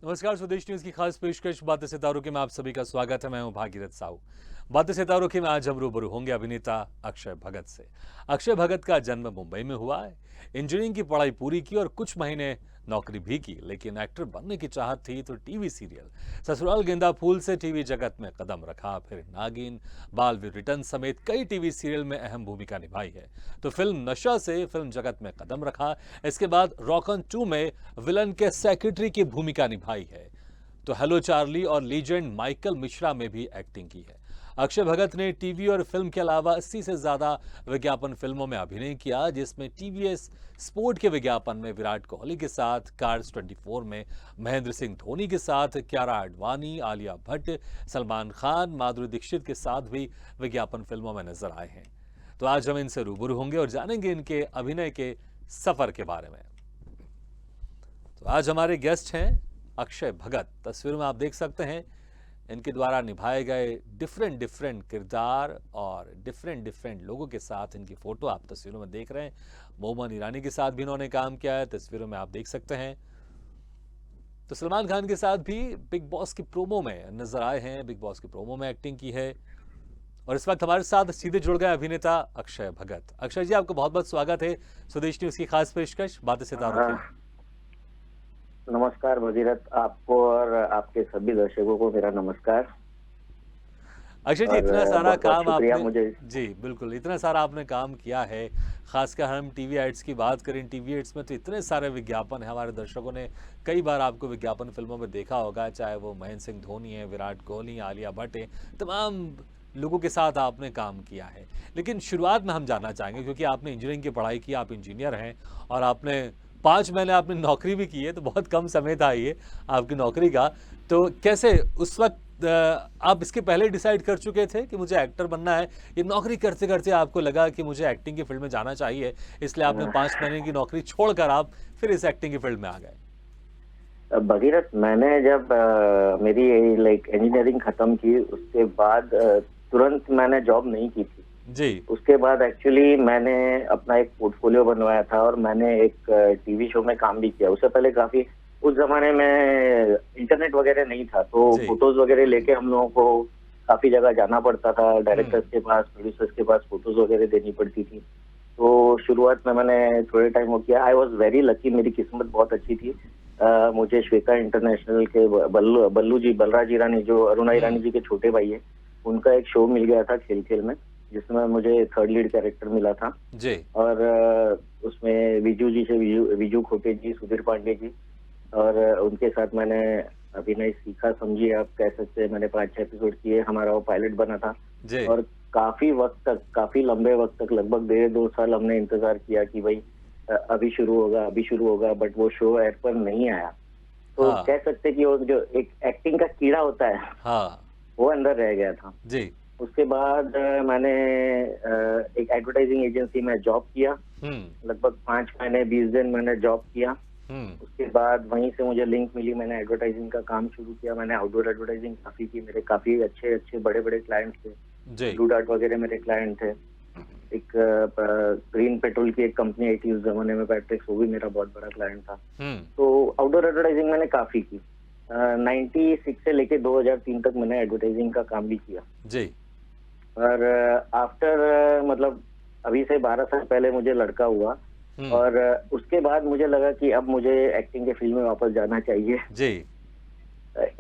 नमस्कार, स्वदेश न्यूज की खास पेशकश बातें सितारों के में आप सभी का स्वागत है। मैं हूं भागीरथ साहू। बातें सितारों के में आज हम रूबरू होंगे अभिनेता अक्षय भगत से। अक्षय भगत का जन्म मुंबई में हुआ है। इंजीनियरिंग की पढ़ाई पूरी की और कुछ महीने नौकरी भी की, लेकिन एक्टर बनने की चाहत थी तो टीवी सीरियल ससुराल गेंदा फूल से टीवी जगत में कदम रखा। फिर नागिन, बालवीर रिटर्न समेत कई टीवी सीरियल में अहम भूमिका निभाई है। तो फिल्म नशा से फिल्म जगत में कदम रखा। इसके बाद रॉकन 2 में विलन के सेक्रेटरी की भूमिका निभाई है। तो हेलो चार्ली और लीजेंड माइकल मिश्रा में भी एक्टिंग की है। अक्षय भगत ने टीवी और फिल्म के अलावा 80 से ज्यादा विज्ञापन फिल्मों में अभिनय किया, जिसमें टीवीएस स्पोर्ट के विज्ञापन में विराट कोहली के साथ, कार्स 24 में महेंद्र सिंह धोनी के साथ, कियारा आडवाणी, आलिया भट्ट, सलमान खान, माधुरी दीक्षित के साथ भी विज्ञापन फिल्मों में नजर आए हैं। तो आज हम इनसे रूबरू होंगे और जानेंगे इनके अभिनय के सफर के बारे में। तो आज हमारे गेस्ट हैं अक्षय भगत। तस्वीरों में आप देख सकते हैं इनके द्वारा निभाए गए डिफरेंट किरदार और डिफरेंट लोगों के साथ इनकी फोटो आप तस्वीरों में देख रहे हैं। मोमन ईरानी के साथ भी इन्होंने काम किया है, तस्वीरों में आप देख सकते हैं। तो सलमान खान के साथ भी बिग बॉस की प्रोमो में नजर आए हैं, बिग बॉस की प्रोमो में एक्टिंग की है। और इस वक्त हमारे साथ सीधे जुड़ गए अभिनेता अक्षय भगत। अक्षय जी, आपका बहुत बहुत स्वागत है स्वदेश न्यूज की खास पेशकश बातें सितारों की। नमस्कार भगीरथ, आपको और आपके सभी दर्शकों को मेरा नमस्कार। अक्षय जी, इतना सारा बहुत काम आपने मुझे जी बिल्कुल, इतना सारा आपने काम किया है। खासकर हम टीवी एड्स की बात करें, टीवी एड्स में तो इतने सारे विज्ञापन है। हमारे दर्शकों ने कई बार आपको विज्ञापन फिल्मों में देखा होगा, चाहे वो महेंद्र सिंह धोनी है, विराट कोहली, आलिया भट्ट है, तमाम लोगों के साथ आपने काम किया है। लेकिन शुरुआत में हम जानना चाहेंगे, क्योंकि आपने इंजीनियरिंग की पढ़ाई की, आप इंजीनियर हैं और आपने 5 महीने आपने नौकरी भी की है, तो बहुत कम समय था ये आपकी नौकरी का। तो कैसे उस वक्त आप इसके पहले डिसाइड कर चुके थे कि मुझे एक्टर बनना है, ये नौकरी करते करते आपको लगा कि मुझे एक्टिंग की फील्ड में जाना चाहिए, इसलिए आपने 5 महीने की नौकरी छोड़कर आप फिर इस एक्टिंग की फील्ड में आ गए? भगीरथ, मैंने जब मेरी इंजीनियरिंग खत्म की, उसके बाद तुरंत मैंने जॉब नहीं की थी जी। उसके बाद एक्चुअली मैंने अपना एक पोर्टफोलियो बनवाया था और मैंने एक टीवी शो में काम भी किया। उससे पहले काफी, उस जमाने में इंटरनेट वगैरह नहीं था, तो फोटोज वगैरह लेके हम लोगों को काफी जगह जाना पड़ता था। डायरेक्टर्स के पास, प्रोड्यूसर्स के पास फोटोज वगैरह देनी पड़ती थी। तो शुरुआत में मैंने थोड़े टाइम वो किया। आई वॉज वेरी लकी, मेरी किस्मत बहुत अच्छी थी। मुझे श्वेता इंटरनेशनल के बल्लू जी, बलराज ईरानी जो अरुणा ईरानी जी के छोटे भाई है, उनका एक शो मिल गया था खेल खेल में, जिसमें मुझे 3rd लीड कैरेक्टर मिला था जी। और उसमें विजू जी से विजू खोटे जी, सुधीर पांडे जी, और उनके साथ मैंने अभिनय सीखा, समझिए आप कह सकते हैं। मैंने 5-6 एपिसोड किए, हमारा वो पायलट बना था जी। और काफी वक्त तक, काफी लंबे वक्त तक, लगभग 1.5-2 साल हमने इंतजार किया कि भाई अभी शुरू होगा, बट वो शो एयर पर नहीं आया। तो कह सकते कि वो जो एक एक्टिंग का कीड़ा होता है, वो अंदर रह गया था जी। उसके बाद मैंने एक एडवर्टाइजिंग एजेंसी में जॉब किया, लगभग 5 महीने 20 दिन मैंने जॉब किया। उसके बाद वहीं से मुझे लिंक मिली, मैंने एडवर्टाइजिंग का काम शुरू किया। मैंने आउटडोर एडवर्टाइजिंग काफी की, मेरे काफी अच्छे बड़े क्लाइंट थे, ब्लू डार्ट वगैरह मेरे क्लाइंट थे। एक ग्रीन पेट्रोल की एक कंपनी आई थी उस जमाने में, पैट्रिक्स, वो भी मेरा बहुत बड़ा क्लाइंट था। तो आउटडोर एडवर्टाइजिंग मैंने काफी की। 96 से लेके 2003 तक मैंने एडवर्टाइजिंग का काम भी किया जी। और आफ्टर मतलब अभी से 12 साल पहले मुझे लड़का हुआ और उसके बाद मुझे लगा कि अब मुझे एक्टिंग के फील्ड में वापस जाना चाहिए जी।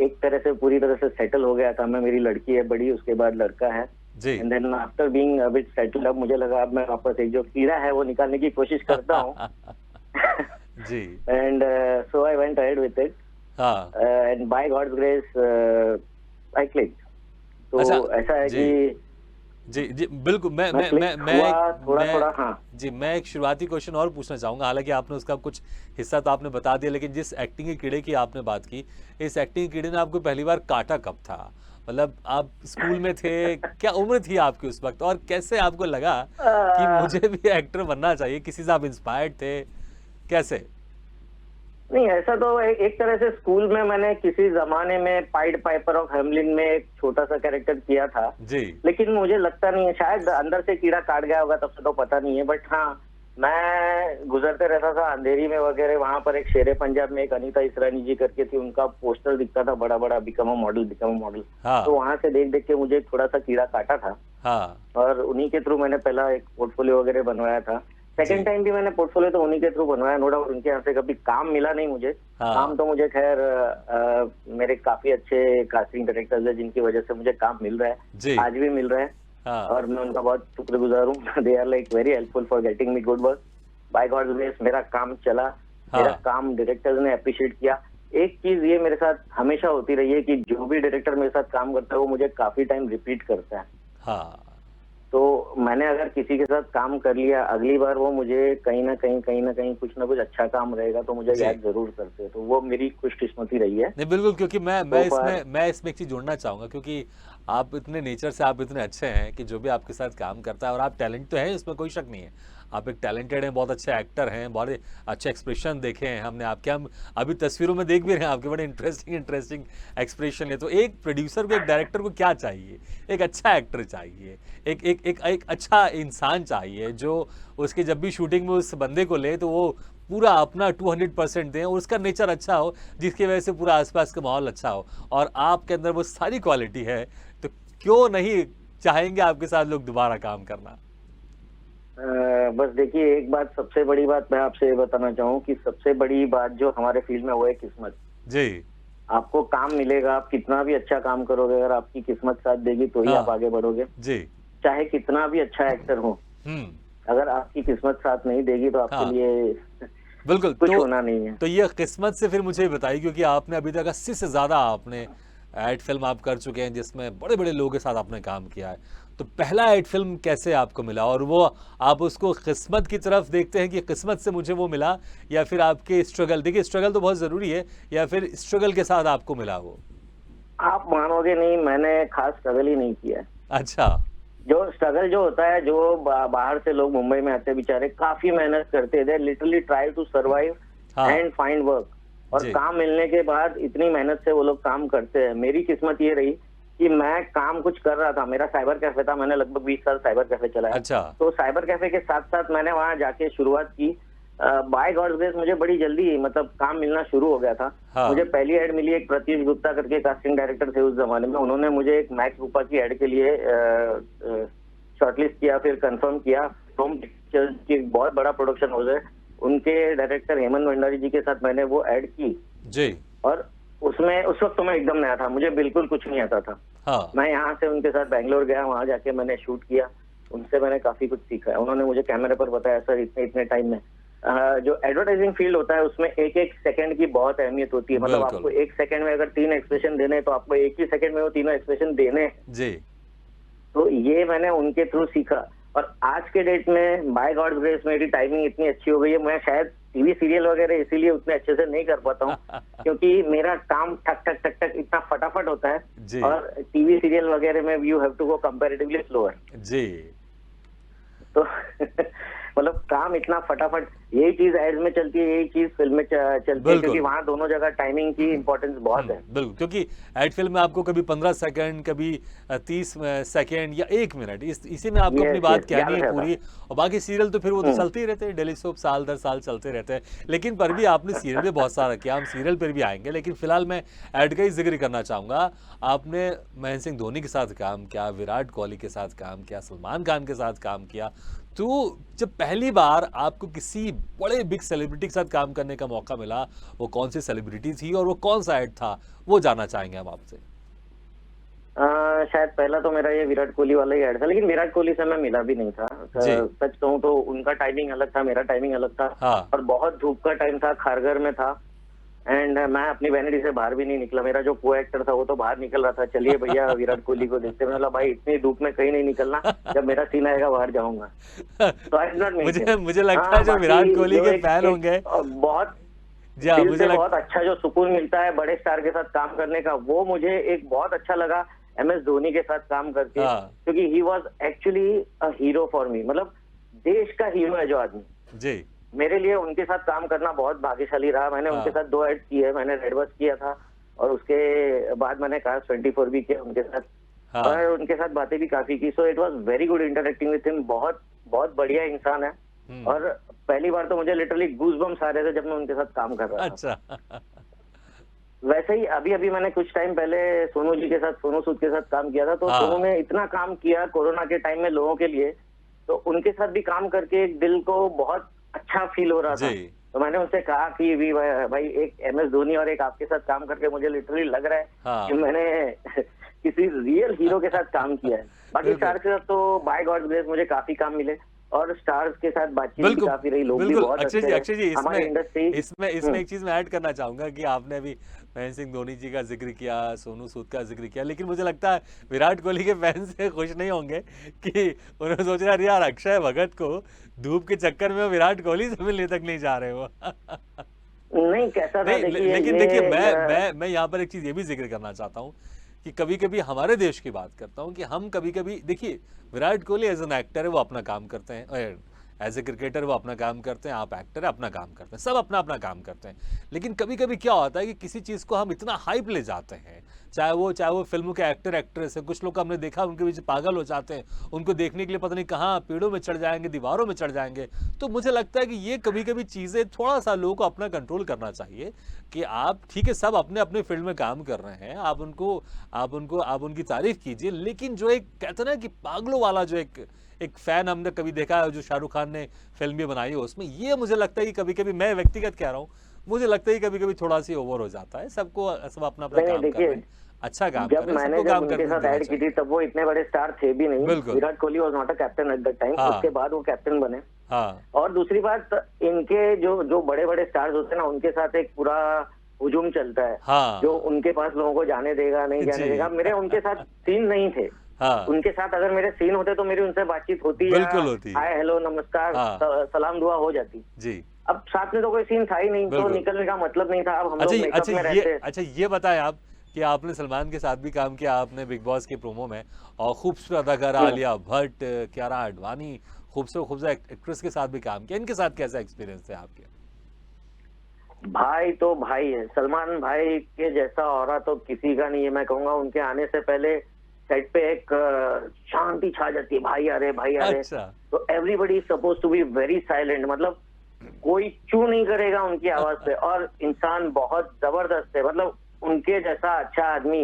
एक तरह से पूरी तरह से सेटल हो गया था मैं। मेरी लड़की है बड़ी, उसके बाद लड़का है जी। And then after being a bit settled, अब मुझे लगा अब मैं वापस एक जो कीड़ा है वो निकालने की कोशिश करता हूँ जी। And so I went ahead with it and by God's grace I clicked. तो ऐसा है कि जी बिल्कुल। मैं एक शुरुआती क्वेश्चन और पूछना चाहूंगा। हालांकि आपने उसका कुछ हिस्सा तो आपने बता दिया, लेकिन जिस एक्टिंग के कीड़े की आपने बात की, इस एक्टिंग के कीड़े ने आपको पहली बार काटा कब था? मतलब आप स्कूल में थे, क्या उम्र थी आपकी उस वक्त, और कैसे आपको लगा कि मुझे भी एक्टर बनना चाहिए? किसी से आप इंस्पायर्ड थे, कैसे? नहीं, ऐसा तो एक तरह से स्कूल में मैंने किसी जमाने में पाइड पाइपर ऑफ हेमलिन में एक छोटा सा कैरेक्टर किया था जी। लेकिन मुझे लगता नहीं है, शायद अंदर से कीड़ा काट गया होगा, तब से तो पता नहीं है। बट हाँ, मैं गुजरते रहता था अंधेरी में वगैरह, वहां पर एक शेरे पंजाब में एक अनीता इसरानी जी करके थी, उनका पोस्टर दिखता था बड़ा बड़ा, become a model become a model. हाँ तो वहां से देख देख के मुझे थोड़ा सा कीड़ा काटा था, हाँ और उन्हीं के थ्रू मैंने पहला एक पोर्टफोलियो वगैरह बनवाया था। जी सेकंड टाइम भी मैंने पोर्टफोलियो तो उन्हीं के थ्रू बनवाया, नो डाउट। उनके यहाँ से कभी काम मिला नहीं मुझे। हाँ काम तो मुझे खैर मेरे काफी अच्छे कास्टिंग डायरेक्टर्स है जिनकी वजह से मुझे काम मिल रहा है, जी आज भी मिल रहा है, हाँ और मैं उनका बहुत शुक्रगुजार हूँ। They are like very helpful for getting me good work. By God's grace मेरा काम चला, मेरा हाँ काम डायरेक्टर्स ने अप्रिशिएट किया। एक चीज ये मेरे साथ हमेशा होती रही है कि जो भी डायरेक्टर मेरे साथ काम करता है वो मुझे काफी टाइम रिपीट करता है। हाँ तो मैंने अगर किसी के साथ काम कर लिया, अगली बार वो मुझे कहीं ना कहीं कुछ ना कुछ अच्छा काम रहेगा तो मुझे जी याद जरूर करते हैं। तो वो मेरी खुशकिस्मती रही है। नहीं बिल्कुल, क्योंकि मैं So far- इसमें एक चीज जोड़ना चाहूंगा, क्योंकि आप इतने नेचर से आप इतने अच्छे हैं कि जो भी आपके साथ काम करता है, और आप टैलेंट तो है, इसमें कोई शक नहीं है, आप एक टैलेंटेड हैं, बहुत अच्छे एक्टर हैं, बहुत अच्छे एक्सप्रेशन देखे हैं हमने आपके, हम अभी तस्वीरों में देख भी रहे हैं आपके, बड़े इंटरेस्टिंग एक्सप्रेशन है। तो एक प्रोड्यूसर को, एक डायरेक्टर को क्या चाहिए? एक अच्छा एक्टर चाहिए, एक अच्छा इंसान चाहिए जो उसके जब भी शूटिंग में उस बंदे को ले तो वो पूरा अपना 200% दें, और उसका नेचर अच्छा हो जिसकी वजह से पूरा आसपास का माहौल अच्छा हो, और आपके अंदर वो सारी क्वालिटी है, तो क्यों नहीं चाहेंगे आपके साथ लोग दोबारा काम करना? बस देखिए, एक बात, सबसे बड़ी बात मैं आपसे ये बताना चाहूँ कि सबसे बड़ी बात जो हमारे फील्ड में वो है किस्मत। जी आपको काम मिलेगा, आप कितना भी अच्छा काम करोगे, अगर आपकी किस्मत साथ देगी तो ही हाँ आप आगे बढ़ोगे। जी चाहे कितना भी अच्छा एक्टर हो, हम्म अगर आपकी किस्मत साथ नहीं देगी तो आपके हाँ लिए बिल्कुल। कुछ होना नहीं है। तो ये किस्मत से फिर मुझे बताइए, क्योंकि आपने अभी तक 80 से ज़्यादा आपने एड फिल्म आप कर चुके हैं जिसमें बड़े बड़े लोगों के साथ आपने काम किया है, तो पहला एड फिल्म कैसे आपको मिला, और वो आप उसको किस्मत की तरफ देखते हैं कि किस्मत से मुझे वो मिला, या फिर आपके स्ट्रगल, देखिए स्ट्रगल तो बहुत ज़रूरी है, या फिर स्ट्रगल के साथ आपको मिला वो? आप मानोगे नहीं, मैंने खास स्ट्रगल ही नहीं किया है। अच्छा जो स्ट्रगल जो होता है, जो बाहर से लोग मुंबई में आते हैं बेचारे, काफी मेहनत करते हैं, लिटरली ट्राई टू सर्वाइव हाँ एंड फाइंड वर्क, और जी काम मिलने के बाद इतनी मेहनत से वो लोग काम करते हैं। मेरी किस्मत ये रही कि मैं काम कुछ कर रहा था, मेरा साइबर कैफे था, मैंने लगभग 20 साल साइबर कैफे चलाया। अच्छा तो साइबर कैफे के साथ साथ मैंने वहां जाके शुरुआत की। बाय गॉड्स ग्रेस मुझे बड़ी जल्दी मतलब काम मिलना शुरू हो गया था। हाँ मुझे पहली एड मिली, एक प्रत्युष गुप्ता करके कास्टिंग डायरेक्टर थे उस जमाने में, उन्होंने मुझे एक मैक्स रूपा की एड के लिए शॉर्टलिस्ट किया, फिर कंफर्म किया। होम पिक्चर्स की बहुत बड़ा प्रोडक्शन हाउस है, उनके डायरेक्टर हेमंत भंडारी जी के साथ मैंने वो एड की, जी और उसमें उस वक्त तो मैं एकदम नया था, मुझे बिल्कुल कुछ नहीं आता था। हाँ मैं यहाँ से उनके साथ बैंगलोर गया, वहां जाके मैंने शूट किया, उनसे मैंने काफी कुछ सीखा। उन्होंने मुझे कैमरे पर बताया, सर इतने इतने टाइम में जो एडवर्टाइजिंग फील्ड होता है उसमें एक एक सेकंड की बहुत अहमियत होती है। मतलब बिल्कुल। आपको एक सेकंड में अगर 3 एक्सप्रेशन देने हैं, तो आपको एक ही सेकंड में वो तीनों एक्सप्रेशन देने हैं। जी तो ये मैंने उनके थ्रू सीखा, और आज के डेट में बाय गॉड ग्रेस मेरी टाइमिंग इतनी अच्छी हो गई है, मैं शायद टीवी सीरियल वगैरह इसीलिए उतने अच्छे से नहीं कर पाता हूँ क्योंकि मेरा काम ठक ठक ठक ठक इतना फटाफट होता है, जी और टीवी सीरियल वगैरह में you have to go comparatively slower. जी तो मतलब काम इतना फटाफट, यही चीज एड्स में चलती है, यही चीज फिल्म में चलती है, बिल्कुल। क्योंकि वहां दोनों जगह टाइमिंग की इंपॉर्टेंस बहुत है। बिल्कुल, क्योंकि एड फिल्म में आपको कभी 15 सेकंड, कभी 30 सेकंड या 1 मिनट, इसी में आपको Yes, अपनी बात yes, कहनी है याद पूरी, और बाकी सीरियल तो फिर वो तो चलते ही रहते हैं, डेली सोप साल दर साल चलते रहते हैं। लेकिन पर भी आपने सीरियल में बहुत सारा किया, हम सीरियल पर भी आएंगे, लेकिन फिलहाल मैं एड का ही जिक्र करना चाहूँगा। आपने महेंद्र सिंह धोनी के साथ काम किया, विराट कोहली के साथ काम किया, सलमान खान के साथ काम किया, तो जब पहली बार आपको किसी बड़े बिग सेलिब्रिटी के साथ काम करने का मौका मिला, वो कौन सी सेलिब्रिटी थी और वो कौन सा एड था, वो जानना चाहेंगे हम आपसे। शायद पहला तो मेरा ये विराट कोहली वाला ही एड था, लेकिन विराट कोहली से मैं मिला भी नहीं था। सच कहूँ तो उनका टाइमिंग अलग था, मेरा टाइमिंग अलग था। हाँ। और बहुत धूप का टाइम था, खारघर में था, एंड मैं अपनी वैनिटी से बाहर भी नहीं निकला। मेरा जो को एक्टर था वो तो बाहर निकल रहा था, चलिए भैया विराट कोहली को देखते। मैंने बोला भाई इतनी धूप में कहीं नहीं निकलना, जब मेरा सीन आएगा बाहर जाऊंगा। तो आई डिड नॉट मेक मुझे लगता है जो विराट कोहली के फैन होंगे, बहुत जी हाँ, मुझे बहुत अच्छा जो सुकून मिलता है बड़े स्टार के साथ काम करने का, वो मुझे एक बहुत अच्छा लगा MS धोनी के साथ काम करके। क्योंकि he was actually a hero for me, मतलब देश का हीरो है जो आदमी। जी मेरे लिए उनके साथ काम करना बहुत भाग्यशाली रहा। मैंने उनके साथ 2 एड्स किए, मैंने रेड बस किया था, और उसके बाद मैंने काश 24 भी किया उनके साथ, और उनके साथ बातें भी काफी की। So it was very good interacting with him. बहुत बहुत बढ़िया इंसान है, और पहली बार तो मुझे लिटरली गूज़बम्प्स आ रहे थे जब मैं उनके साथ काम कर रहा था। अच्छा। वैसे ही अभी-अभी मैंने कुछ टाइम पहले सोनू जी के साथ, सोनू सूद के साथ काम किया था, तो सोनू हाँ, ने इतना काम किया कोरोना के टाइम में लोगों के लिए, तो उनके साथ भी काम करके एक दिल को बहुत अच्छा फ़ील हो रहा था। जी, तो मैंने उनसे कहा कि भी भाई एक एमएस धोनी और एक आपके साथ काम करके मुझे लिटरली लग रहा है हाँ। कि मैंने किसी रियल हीरो के साथ काम किया है। बाकी बिल्कुल। स्टार के साथ तो बाय गॉड्स ग्रेस मुझे काफ़ी काम मिले और स्टार्स के साथ बातचीत भी बिल्कुल, काफ़ी रही, लोग भी बिल्कुल। बहुत अच्छे रहे। अक्षय जी हमारी इसमें इंडस्ट्री इसमें इसमें एक चीज़ मैं ऐड करना चाहूँगा कि आपने अभी महेंद्र सिंह धोनी जी का ज़िक्र किया, सोनू सूद का ज़िक्र किया, लेकिन मुझे लगता है विराट कोहली के फैन्स से खुश नहीं होंगे कि उन्होंने सोच रहा है यार अक्षय भगत को धूप के चक्कर में विराट कोहली से मिलने तक नहीं जा रहे हो। नहीं कैसा था नहीं, देखिए लेकिन देखिए ये मैं यहाँ पर एक चीज़ ये भी ज़िक्र करना चाहता हूँ कि कभी-कभी हमारे देश की बात करता हूँ कि हम कभी-कभी देखिए Virat Kohli as an actor है वो अपना काम करते हैं, एज ए क्रिकेटर वो अपना काम करते हैं, आप एक्टर है अपना काम करते हैं, सब अपना-अपना काम करते हैं। लेकिन कभी-कभी क्या होता है कि किसी चीज़ को हम इतना हाइप ले जाते हैं, चाहे वो फ़िल्मों के एक्टर एक्ट्रेस हैं, कुछ लोग को हमने देखा उनके पीछे पागल हो जाते हैं, उनको देखने के लिए पता नहीं कहाँ पेड़ों में चढ़ जाएँगे, दीवारों में चढ़ जाएँगे। तो मुझे लगता है कि ये कभी-कभी चीज़ें थोड़ा-सा लोगों को अपना कंट्रोल करना चाहिए कि आप ठीक है सब अपने-अपने फ़ील्ड में काम कर रहे हैं, आप उनकी तारीफ़ कीजिए, लेकिन जो एक कहते हैं ना कि पागलों वाला जो एक फैन हमने कभी देखा है जो शाहरुख खान ने फिल्म भी बनाई है उसमें, ये मुझे लगता है कि कभी-कभी मैं व्यक्तिगत कह रहा हूँ, मुझे लगता है कि कभी-कभी थोड़ा-सी ओवर हो जाता है। सब अपना-अपना नहीं काम कर रहे देखिए हैं, अच्छा काम कर जब रहे हैं, मैंने सबको जब काम उनके करने साथ देना ऐड की चाहिए। थी तब वो इतने बड़े स्टार थे भी नहीं। बिल्कुल। Virat Kohli was not a captain at that time, हाँ, उसके बाद वो कैप्टन बने। हाँ, और दूसरी बात इनके जो जो बड़े-बड़े स्टार्स होते हैं ना उनके साथ एक पूरा हुजूम चलता है, जो हाँ, उनके पास लोगों को जाने देगा, नहीं जाने देगा। जी, मेरे उनके साथ सीन नहीं थे। हाँ, उनके साथ अगर मेरे सीन होते तो मेरी उनसे बातचीत होती या बिल्कुल होती है। हाय हेलो नमस्कार हाँ, सलाम दुआ हो जाती। जी, अब साथ में तो कोई सीन था ही नहीं, तो बिल्कुल। निकलने का मतलब नहीं था। अब हम लोग मेकअप में रहते। अच्छा ये बताएं आप कि आपने सलमान के साथ भी काम किया, आपने बिग बॉस की प्रोमो में और खूबसूरत अदाकारा हम्म। आलिया भट्ट, कियारा आडवाणी, खूबसूरत एक्ट्रेस के साथ भी काम किया, इनके साथ कैसा एक्सपीरियंस थे आपके? भाई तो भाई है, सलमान भाई के जैसा ऑरा तो किसी का नहीं है। मैं कहूंगा उनके आने से पहले सेट पे एक शांति छा जाती है, भाई आ रहे भाई आ रहे। अच्छा, तो everybody suppose to be very silent, मतलब कोई चू नहीं करेगा उनकी आवाज पे। और इंसान बहुत जबरदस्त है, मतलब उनके जैसा अच्छा आदमी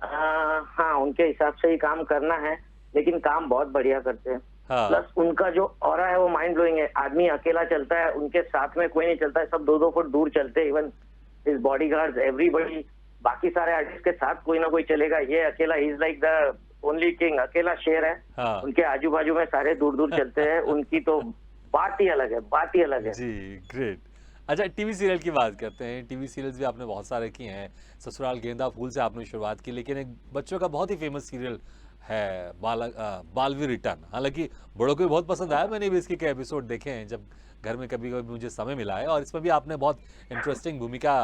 हाँ उनके हिसाब से ही काम करना है, लेकिन काम बहुत बढ़िया करते हैं। हाँ, प्लस उनका जो ऑरा है वो माइंड ब्लोइंग है। आदमी अकेला चलता है, उनके साथ में कोई नहीं चलता है, सब 2-2 फुट दूर चलते हैं। इवन हिज बॉडीगार्ड्स एवरीबडी, बाकी सारे आर्टिस्ट के साथ कोई ना कोई चलेगा, ये अकेला he is like the only king, अकेला शेर है। हाँ, उनके आजू बाजू में सारे दूर दूर चलते हैं। उनकी तो बात ही अलग है, बात ही अलग है। जी, ग्रेट। अच्छा टीवी सीरियल की बात करते हैं, टीवी सीरियल्स भी आपने बहुत सारे किए हैं, ससुराल गेंदा फूल से आपने शुरुआत की, लेकिन एक बच्चों का बहुत ही फेमस सीरियल है बालवीर रिटर्न। हालांकि बड़ों को भी बहुत पसंद आया, मैंने भी इसके कई एपिसोड देखे हैं जब घर में कभी कभी मुझे समय मिला है, और इसमें भी आपने बहुत इंटरेस्टिंग भूमिका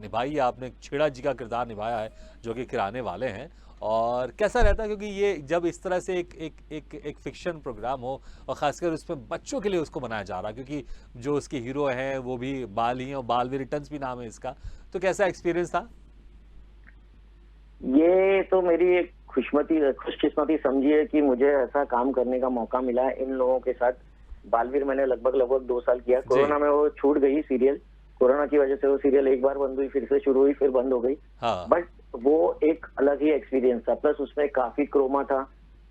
निभाई है, आपने छेड़ा जी का किरदार निभाया है जो कि किराने वाले हैं। और कैसा रहता है क्योंकि ये जब इस तरह से एक फिक्शन प्रोग्राम हो और ख़ासकर उसमें बच्चों के लिए उसको बनाया जा रहा है, क्योंकि जो उसके हीरो हैं वो भी बाल ही हैं और बालवीर रिटर्न्स भी नाम है इसका, तो कैसा एक्सपीरियंस था? ये तो मेरी एक खुशकिस्मती समझिए कि मुझे ऐसा काम करने का मौका मिला है इन लोगों के साथ। बालवीर मैंने लगभग 2 साल किया। कोरोना में वो छूट गई सीरियल, कोरोना की वजह से वो सीरियल एक बार बंद हुई, फिर से शुरू हुई, फिर बंद हो गई। हाँ, बट वो एक अलग ही एक्सपीरियंस था। प्लस उसमें काफी क्रोमा था,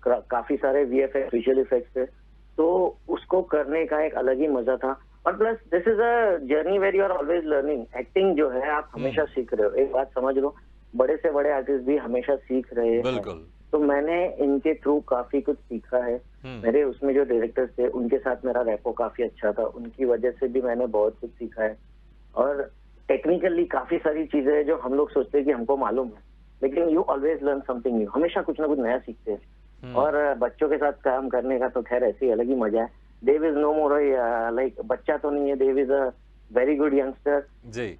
काफी सारे वीएफएक्स विजुअल इफेक्ट्स थे, तो उसको करने का एक अलग ही मजा था। और plus this is a journey where you are always learning. Acting जो है आप हमेशा सीख रहे हो। एक बात समझ लो, बड़े से बड़े आर्टिस्ट भी हमेशा सीख रहे हैं। बिल्कुल। तो मैंने इनके थ्रू काफी कुछ सीखा है। मेरे उसमें जो डायरेक्टर्स थे उनके साथ मेरा रैपो काफी अच्छा था, उनकी वजह से भी मैंने बहुत कुछ सीखा है। और टेक्निकली काफी सारी चीजें हैं जो हम लोग सोचते हैं कि हमको मालूम है, लेकिन you always learn something new, हमेशा कुछ ना कुछ नया सीखते हैं। और बच्चों के साथ काम करने का तो खैर ऐसे ही अलग ही मजा है। Dev is no more like बच्चा तो नहीं है, Dev is a very good youngster जी,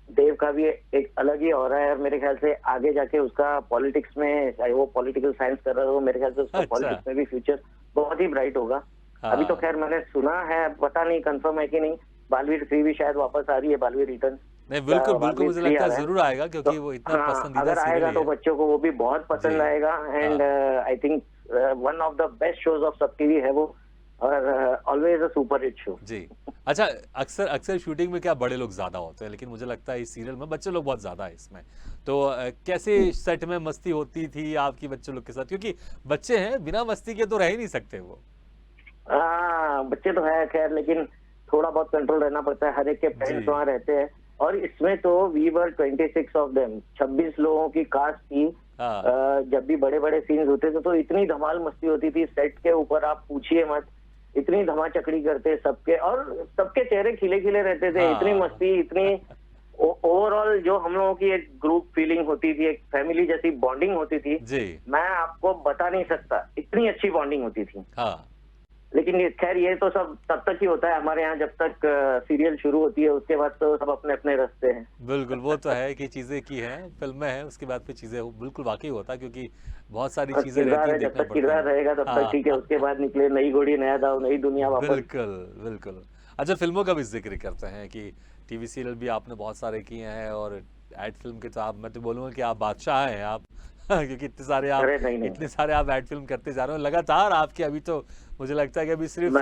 देव का भी एक अलग ही हो रहा है। और मेरे ख्याल से आगे जाके उसका पॉलिटिक्स में, चाहे वो पॉलिटिकल साइंस कर रहा हो, मेरे ख्याल से उसका अच्छा। पॉलिटिक्स में भी फ्यूचर बहुत ही ब्राइट होगा। हाँ, अभी तो खैर मैंने सुना है, पता नहीं कंफर्म है कि नहीं, बालवीर 3 भी शायद वापस आ रही है, बालवीर रिटर्न। नहीं बिल्कुल बिल्कुल, मुझे लगता है है जरूर आएगा क्योंकि वो इतना हाँ, पसंदीदा अगर सीरियल आएगा ही तो है। बच्चों को वो भी बहुत पसंद जी, आएगा। And I think one of the best shows of Sab TV है वो। और always a super hit show. जी। अच्छा, अक्सर अक्सर शूटिंग में क्या बड़े लोग ज़्यादा होते हैं, लेकिन मुझे लगता है इस सीरियल में बच्चे लोग बहुत ज़्यादा है इसमें। तो कैसे सेट में मस्ती होती थी आपकी बच्चे लोग के साथ? क्योंकि बच्चे हैं, बिना मस्ती के तो रह ही नहीं सकते वो। बच्चे तो है खैर, लेकिन थोड़ा बहुत कंट्रोल रहना पड़ता है, हर एक के जी। पेरेंट्स वहाँ रहते हैं। और इसमें तो वी वर 26 ऑफ देम, 26 लोगों की कास्ट थी। हाँ, जब भी बड़े बड़े सीन्स होते थे तो इतनी धमाल मस्ती होती थी सेट के ऊपर, आप पूछिए मत। इतनी धमाचकड़ी करते सबके, और सबके चेहरे खिले खिले रहते थे, इतनी हाँ। मस्ती, इतनी ओवरऑल जो हम लोगों की एक ग्रुप फीलिंग होती थी, एक फैमिली जैसी बॉन्डिंग होती थी, जी, मैं आपको बता नहीं सकता, इतनी अच्छी बॉन्डिंग होती थी। हाँ। लेकिन ये खैर, ये तो सब तब तक ही होता है हमारे यहाँ जब तक सीरियल शुरू होती है, उसके बाद तो सब अपने अपने रास्ते हैं। बिल्कुल, वो तो है कि चीज़ें की हैं, फ़िल्में हैं, उसके बाद फिर चीज़ें बिल्कुल वाक़ई होता है क्योंकि बहुत सारी और चीज़ें रहती किरदार हैं, है, जब देखना तक पड़ता किरदार है। रहेगा तब तक ठीक है, हाँ। उसके बाद निकले नई घोड़ी नया दाव, नई दुनिया वापस। बिल्कुल, बिल्कुल। अच्छा, फ़िल्मों का भी ज़िक्र करते हैं कि टीवी सीरियल भी आपने बहुत सारे किए हैं और एड फ़िल्म के तो आप, मैं तो बोलूँगा कि आप बादशाह हैं आप। क्योंकि अरे नहीं नहीं, इतने सारे आप एड फ़िल्म करते जा रहे हो लगातार आपकी, अभी तो मुझे लगता है कि अभी सिर्फ़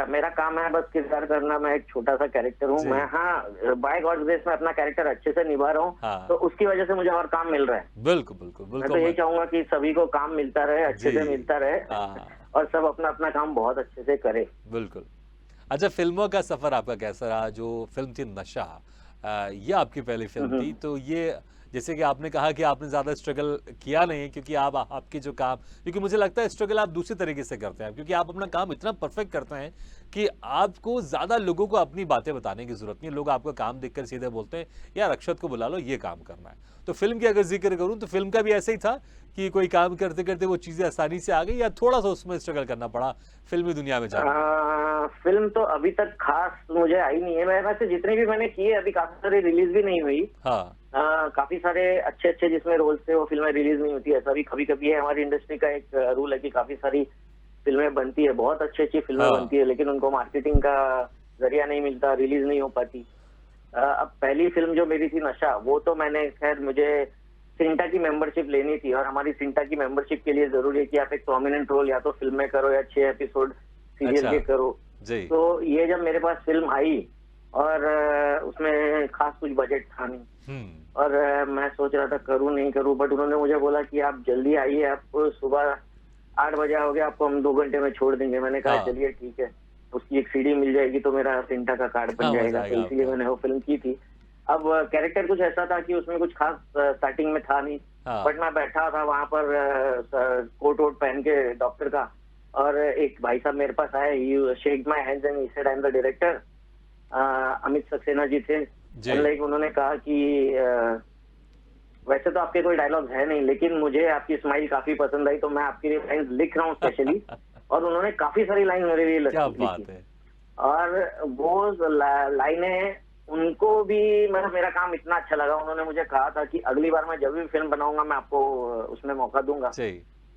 मेरा काम है बस किरदार करना, मैं एक छोटा सा कैरेक्टर हूँ मैं। जी। हाँ, बाय गॉड्स ग्रेस मैं अपना कैरेक्टर अच्छे से निभा रहा हूँ, हाँ। तो उसकी वजह से मुझे और काम मिल रहा है। बिल्कुल, बिल्कुल, मैं तो बिल्कुल यही मैं चाहूंगा कि सभी को काम मिलता रहे, अच्छे जी। से मिलता रहे, हाँ, और सब अपना अपना काम बहुत अच्छे से करे। बिल्कुल। अच्छा, फ़िल्मों का सफ़र आपका कैसा रहा? जो फ़िल्म थी नशा, ये आपकी पहली फ़िल्म थी, हम्म। तो ये जैसे कि आपने कहा कि आपने ज़्यादा स्ट्रगल किया नहीं क्योंकि आप आपके जो काम, क्योंकि मुझे लगता है स्ट्रगल आप दूसरी तरीके से करते हैं क्योंकि आप अपना काम इतना परफेक्ट करते हैं कि आपको ज़्यादा लोगों को अपनी बातें बताने की ज़रूरत नहीं है। लोग आपका काम देखकर सीधे बोलते हैं, यार अक्षत को बुला लो, ये काम करना है। तो फ़िल्म की अगर ज़िक्र करूँ तो फ़िल्म का भी ऐसा ही था कि कोई काम करते-करते वो चीज़ें आसानी से आ गई या थोड़ा-सा उसमें स्ट्रगल करना पड़ा फ़िल्मी दुनिया में जाने के लिए? फिल्म तो अभी तक खास मुझे आई नहीं है। मैं वैसे जितनी भी मैंने की है, अभी काफी सारी रिलीज भी नहीं हुई। हाँ, काफी सारे अच्छे अच्छे जिसमें रोल्स थे वो फिल्में रिलीज नहीं होती। ऐसा भी कभी कभी है, हमारी इंडस्ट्री का एक रूल है कि काफी सारी फिल्में बनती है, बहुत अच्छी अच्छी फिल्में हाँ। बनती है, लेकिन उनको मार्केटिंग का जरिया नहीं मिलता, रिलीज नहीं हो पाती। अब पहली फिल्म जो मेरी थी नशा, वो तो मैंने खैर, मुझे सिंटा की मेंबरशिप लेनी थी, और हमारी सिंटा की मेंबरशिप के लिए जरूरी है कि आप एक प्रोमिनेंट रोल या तो फिल्म में करो या 6 एपिसोड सीरियल अच्छा, के करो। जी। तो ये जब मेरे पास फिल्म आई, और उसमें खास कुछ बजट था नहीं, हुँ। और मैं सोच रहा था करूं नहीं करूं, बट उन्होंने मुझे बोला कि आप जल्दी आइए, आप सुबह 8 बजे आओगे, आपको हम 2 घंटे में छोड़ देंगे। मैंने कहा हाँ, चलिए ठीक है, उसकी एक सीडी मिल जाएगी तो मेरा सिंटा का कार्ड बन हाँ, मज़ा जाएगा, तो आएगा इसीलिए आपका। मैंने वो फिल्म की थी। अब कैरेक्टर कुछ ऐसा था कि उसमें कुछ खास स्टार्टिंग में था नहीं, हाँ, बट मैं बैठा था वहां पर कोट वोट पहन के डॉक्टर का, और एक भाई साहब मेरे पास आए, he shake my hands and he said I am the director. Amit Saxena ji थे, जी। एंड लाइक उन्होंने कहा कि वैसे तो आपके कोई डायलॉग है नहीं, लेकिन मुझे आपकी स्माइल काफी पसंद आई, तो मैं आपके लिए लाइन लिख रहा हूँ स्पेशली। और उन्होंने काफी सारी लाइन मेरे लिए क्या लिखी, बात है! और वो लाइनें उनको भी, मतलब मेरा काम इतना अच्छा लगा, उन्होंने मुझे कहा था कि अगली बार मैं जब भी फिल्म बनाऊंगा मैं आपको उसमें मौका दूंगा। जी।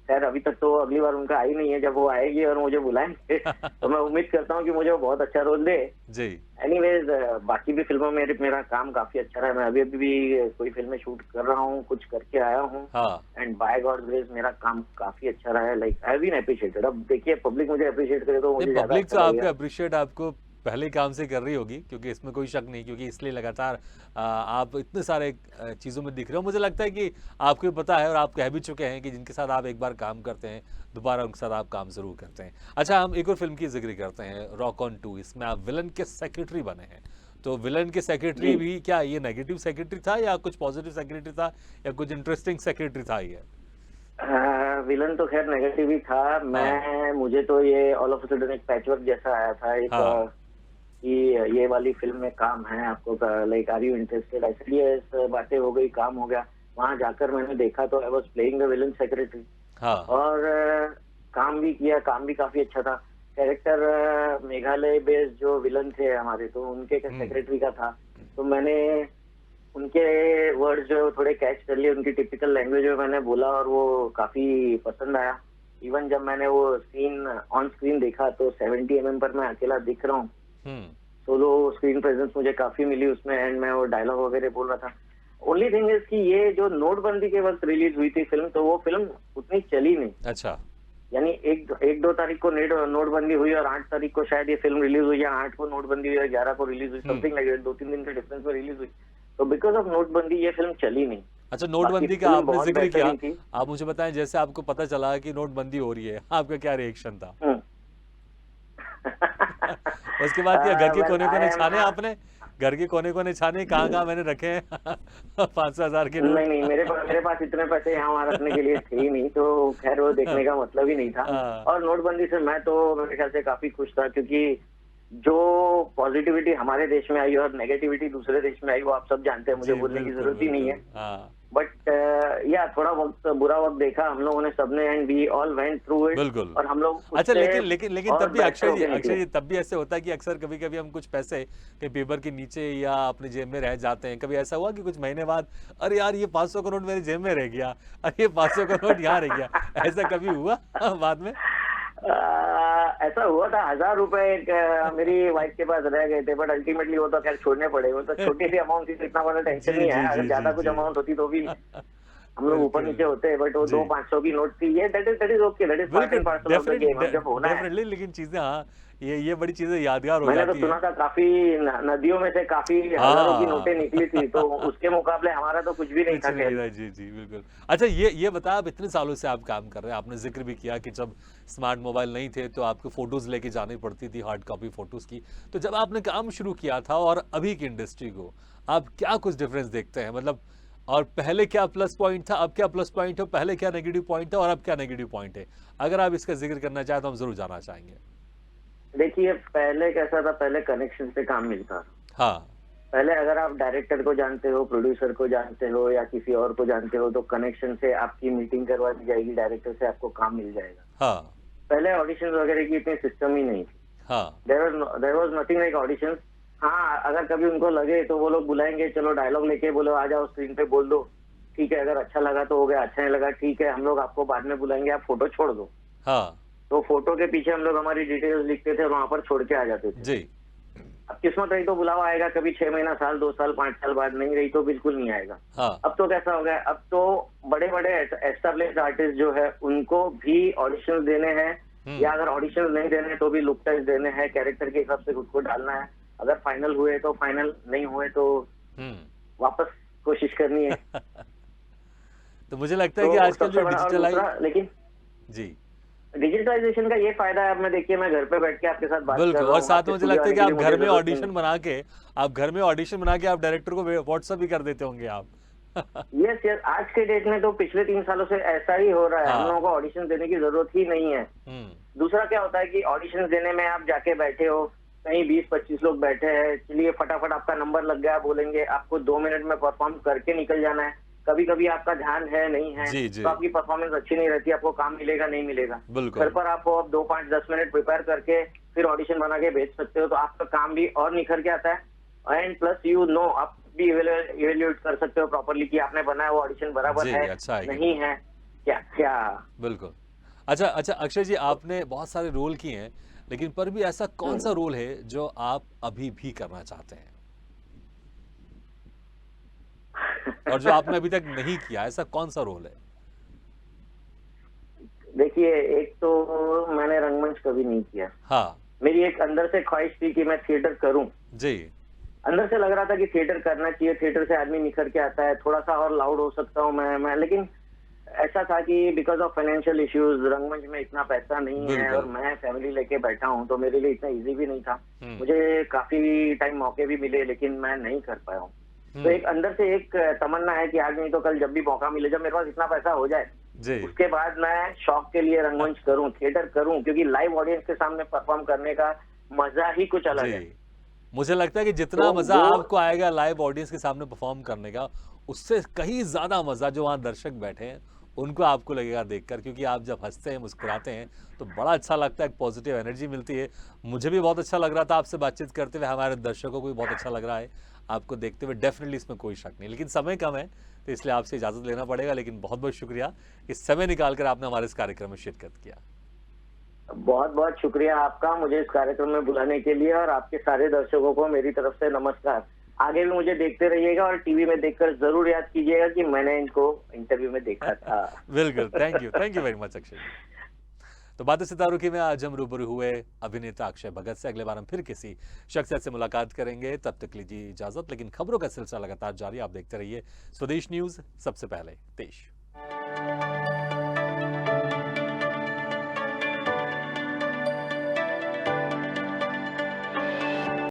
खैर अभी तक तो अगली बार उनका आई नहीं है, जब वो आएगी और मुझे बुलाएंगे तो मैं उम्मीद करता हूँ कि मुझे वो बहुत अच्छा रोल दे। जी। एनीवेज, बाकी भी फिल्मों में मेरा काम काफी अच्छा रहा है। मैं अभी अभी भी कोई फिल्में शूट कर रहा हूँ, कुछ करके आया हूँ, हाँ, एंड बाय गॉड ग्रेस मेरा काम काफी अच्छा रहा है। Like I been appreciated. अब देखिए, पब्लिक मुझे अप्रिशिएट करे तो नहीं मुझे ज्यादा पब्लिक अच्छा तो आपका लगेगा। अप्रिशिएट आपको पहले काम से कर रही होगी क्योंकि इसमें कोई शक नहीं, क्योंकि इसलिए लगातार आप इतने सारे चीज़ों में दिख रहे हो। मुझे लगता है कि आपको भी पता है और आप कह भी चुके हैं कि जिनके साथ आप एक बार काम करते हैं, दोबारा उनके साथ आप काम ज़रूर करते हैं। अच्छा, हम एक और फिल्म की जिक्र करते हैं, रॉक ऑन 2। इसमें आप विलन के सेक्रेटरी बने हैं। तो विलन के सेक्रेटरी जी, भी क्या ये नेगेटिव सेक्रेटरी था या कुछ पॉजिटिव सेक्रेटरी था या कुछ इंटरेस्टिंग सेक्रेटरी था ये? विलन तो खैर नेगेटिव ही था। हाँ, मुझे तो ये ऑल ऑफ अ सडन एक पैचवर्क जैसा आया था, एक हाँ। कि ये वाली फिल्म में काम है आपको, लाइक आर यू इंटरेस्टेड, इसलिए बातें हो गई, काम हो गया। वहां जाकर मैंने देखा तो I was playing the villain secretary, हाँ। और काम भी किया, काम भी काफी अच्छा था। कैरेक्टर मेघालय बेस्ड जो विलन थे हमारे, तो उनके हुँ। सेक्रेटरी का था, तो मैंने उनके वर्ड्स जो थोड़े कैच कर लिए, उनकी टिपिकल लैंग्वेज में मैंने बोला, और वो काफी पसंद आया। इवन जब मैंने वो सीन ऑन स्क्रीन देखा तो 70 mm पर मैं अकेला दिख रहा हूँ, हुँ। सोलो स्क्रीन प्रेजेंस मुझे काफी मिली उसमें, एंड मैं वो डायलॉग वगैरह बोल रहा था। ओनली थिंग इज कि ये जो नोटबंदी के वक्त रिलीज हुई थी फिल्म, तो वो फिल्म उतनी चली नहीं। अच्छा। यानी एक 2 तारीख को नोटबंदी हुई और 8 तारीख को शायद ये फिल्म रिलीज हुई, या 8 को नोटबंदी हुई और 11 को रिलीज हुई, समथिंग लाइक 2-3 दिन के डिफरेंस में रिलीज हुई। तो बिकॉज ऑफ नोटबंदी ये फिल्म चली नहीं। अच्छा, बाकी नोटबंदी का फिल्म आपने बहुत जिक्र किया, बेहतरीन थी। आप मुझे बताएं जैसे आपको पता चला कि नोटबंदी हो रही है, आपका क्या रिएक्शन था? उसके बाद क्या घर के Well, कोने I कोने am छाने आपने? घर के कोने कोने छाने, कहाँ मैंने रखे हैं 500,000 के नोट? नहीं मेरे पास इतने पैसे यहाँ वहाँ रखने के लिए थे ही नहीं, तो खैर वो देखने का मतलब ही नहीं था। हाँ। और नोटबंदी से मैं तो मेरे ख्याल से काफी खुश था, क्योंकि जो पॉजिटिविटी हमारे देश में आई और नेगेटिविटी दूसरे देश में आई, वो आप सब जानते हैं, मुझे जी, बोलने की बिल्कुल, जरूरत ही नहीं है। बिल्कुल। हाँ, बट या थोड़ा वक्त, बुरा वक्त देखा हम लोगों ने सबने, and we all went through it. बिल्कुल। और हम लोग अच्छा, उससे लेकिन और तब भी बेटर अक्षय होके जी निकले। तब भी ऐसे होता है कि अक्सर कभी-कभी हम कुछ पैसे कहीं पेपर के नीचे या अपनी जेब में रह जाते हैं। कभी ऐसा हुआ कि कुछ महीने बाद अरे यार ये 500 का नोट मेरी जेब में रह गया, अरे ये 500 का नोट यहाँ रह गया, ऐसा कभी हुआ बाद में? ऐसा हुआ था, 1000 रुपए मेरी वाइफ के पास रह गए थे, बट अल्टीमेटली वो तो खैर छोड़ने पड़े। वो तो छोटी सी अमाउंट थी, तो इतना बड़ा टेंशन जी, नहीं है। जी, अगर जी, ज्यादा जी, कुछ जी। अमाउंट होती तो भी हम लोग ऊपर बिल्कुल। नीचे होते, बट वो जी। 200-500 की नोट थी। ये that is okay, that is part बिल्कुल, and parcel of the game. अब जब होना है, डेफिनेटली, लेकिन चीजें, हाँ, ये बड़ी चीजें यादगार हो मैंने तो जाती सुना है। था काफी नदियों में से काफी हजारों की नोटें हाँ। निकली थी, तो उसके मुकाबले हमारा तो कुछ भी नहीं कुछ था। नहीं खैर था। जी, जी, बिल्कुल। अच्छा, ये बताया, आप इतने सालों से आप काम कर रहे हैं, आपने जिक्र भी किया कि जब स्मार्ट मोबाइल नहीं थे तो आपको फोटोज लेके जानी पड़ती थी, हार्ड कॉपी फोटोज की। तो जब आपने काम शुरू किया था और अभी की इंडस्ट्री को, आप क्या कुछ डिफरेंस देखते हैं? मतलब, और पहले क्या प्लस पॉइंट था, अब क्या प्लस पॉइंट है, पहले क्या नेगेटिव पॉइंट था और अब क्या नेगेटिव पॉइंट है? अगर आप इसका जिक्र करना चाहें तो हम जरूर जानना चाहेंगे। देखिए, पहले कैसा था, पहले कनेक्शन से काम मिलता था। हाँ, पहले अगर आप डायरेक्टर को जानते हो, प्रोड्यूसर को जानते हो, या किसी और को जानते हो, तो कनेक्शन से आपकी मीटिंग करवा दी जाएगी, डायरेक्टर से आपको काम मिल जाएगा। हाँ, पहले ऑडिशन वगैरह की इतनी सिस्टम ही नहीं थी। हाँ, there was nothing like audition. हाँ, अगर कभी उनको लगे तो वो लोग बुलाएंगे, चलो डायलॉग लेके बोलो, आ जाओ स्क्रीन पे बोल दो, ठीक है। अगर अच्छा लगा तो हो गया, अच्छा नहीं लगा ठीक है, हम लोग आपको बाद में बुलाएंगे, आप फोटो छोड़ दो। हाँ, तो फोटो के पीछे हम लोग हमारी डिटेल्स लिखते थे, वहां पर छोड़ के आ जाते थे। जी, अब किस्मत रही तो बुलावा आएगा, कभी 6 महीना, साल, 2 साल, 5 साल बाद। नहीं रही तो बिल्कुल नहीं आएगा। हाँ, अब तो कैसा हो गया, अब तो बड़े बड़े एस्टेब्लिश्ड आर्टिस्ट जो है उनको भी ऑडिशन देने हैं, या अगर ऑडिशन नहीं देने हैं तो भी लुक टेस्ट देने हैं, कैरेक्टर के हिसाब से खुद को डालना है। अगर फाइनल हुए तो फाइनल, नहीं हुए तो वापस कोशिश करनी है। तो मुझे लगता है तो कि आजकल सबसे जो बड़ा और दूसरा, लेकिन जी, डिजिटलाइजेशन का ये फायदा है, अब मैं देखिए मैं घर पे बैठ के आपके साथ बात कर बिल्कुल। रहा और हूँ, साथ आपके में मुझे स्टूडियो लगता है आने कि के आप लिए घर मुझे में जरूरत ऑडिशन नहीं। बना के आप डायरेक्टर को व्हाट्सएप भी कर देते होंगे आप। यस यस, आज के डेट में तो पिछले 3 सालों से ऐसा ही हो रहा है। हाँ। हम लोगों को ऑडिशन देने की जरूरत ही नहीं है। दूसरा क्या होता है कि ऑडिशन देने में आप जाके बैठे हो, कहीं 20-25 लोग बैठे हैं, चलिए फटाफट आपका नंबर लग गया, बोलेंगे आपको 2 मिनट में परफॉर्म करके निकल जाना है। कभी कभी आपका ध्यान है नहीं है, जी, जी। तो आपकी परफॉर्मेंस अच्छी नहीं रहती, आपको काम मिलेगा नहीं मिलेगा। बिल्कुल। घर पर आपको 2, 5, 10 मिनट प्रिपेयर करके फिर ऑडिशन बना के भेज सकते हो, तो आपका काम भी और निखर के आता है। एंड प्लस यू नो, आप भी इवेल्युएट कर सकते हो प्रॉपरली कि आपने बनाया वो ऑडिशन बराबर जी, है, अच्छा है कि नहीं है, क्या। बिल्कुल। अच्छा, अक्षय जी, आपने बहुत सारे रोल किए हैं, लेकिन पर भी ऐसा कौन सा रोल है जो आप अभी भी करना चाहते हैं? और जो आपने अभी तक नहीं किया, ऐसा कौन सा रोल है? देखिए, एक तो मैंने रंगमंच कभी नहीं किया। हाँ, मेरी एक अंदर से ख्वाहिश थी कि मैं थिएटर करूं। जी, अंदर से लग रहा था कि थिएटर करना चाहिए, थिएटर से आदमी निखर के आता है, थोड़ा सा और लाउड हो सकता हूँ मैं। लेकिन ऐसा था कि बिकॉज ऑफ फाइनेंशियल इश्यूज रंगमंच में इतना पैसा नहीं है, बिल्कुल। और मैं फैमिली लेके बैठा हूँ, तो मेरे लिए इतना इजी भी नहीं था। मुझे काफी टाइम मौके भी मिले, लेकिन मैं नहीं कर पाया हूँ। तो एक अंदर से एक तमन्ना है कि आज नहीं तो कल जब भी मौका मिले, जब मेरे पास इतना पैसा हो जाए, जी, उसके बाद मैं शौक के लिए रंगमंच करूं, थिएटर करूं, क्योंकि लाइव ऑडियंस के सामने परफॉर्म करने का मजा ही कुछ अलग है। जी। मुझे लगता है कि जितना तो मजा वो- आपको आएगा लाइव ऑडियंस के सामने परफॉर्म करने का, उससे कहीं ज्यादा मजा जो वहां दर्शक बैठे हैं उनको आपको लगेगा देखकर, क्योंकि आप जब हंसते हैं, मुस्कुराते हैं, तो बड़ा अच्छा लगता है, एक पॉजिटिव एनर्जी मिलती है। मुझे भी बहुत अच्छा लग रहा था आपसे बातचीत करते हुए, हमारे दर्शकों को भी बहुत अच्छा लग रहा है आपको देखते हुए, डेफिनेटली इसमें कोई शक नहीं। लेकिन समय कम है, तो इसलिए आपसे इजाजत लेना पड़ेगा, लेकिन बहुत बहुत शुक्रिया कि समय निकालकर आपने हमारे इस कार्यक्रम में शिरकत किया। बहुत बहुत शुक्रिया आपका मुझे इस कार्यक्रम में बुलाने के लिए, और आपके सारे दर्शकों को मेरी तरफ से नमस्कार। आगे भी मुझे देखते रहिएगा और टीवी में देखकर जरूर याद कीजिएगा कि मैंने इनको इंटरव्यू में देखा था। बिल्कुल, thank you very much Akshay. तो बातें सितारों की में आज हम रूबरू हुए अभिनेता अक्षय भगत से। अगले बार हम फिर किसी शख्सियत से मुलाकात करेंगे, तब तक लीजिए इजाजत। लेकिन खबरों का सिलसिला लगातार जारी, आप देखते रहिए स्वदेश न्यूज, सबसे पहले देश।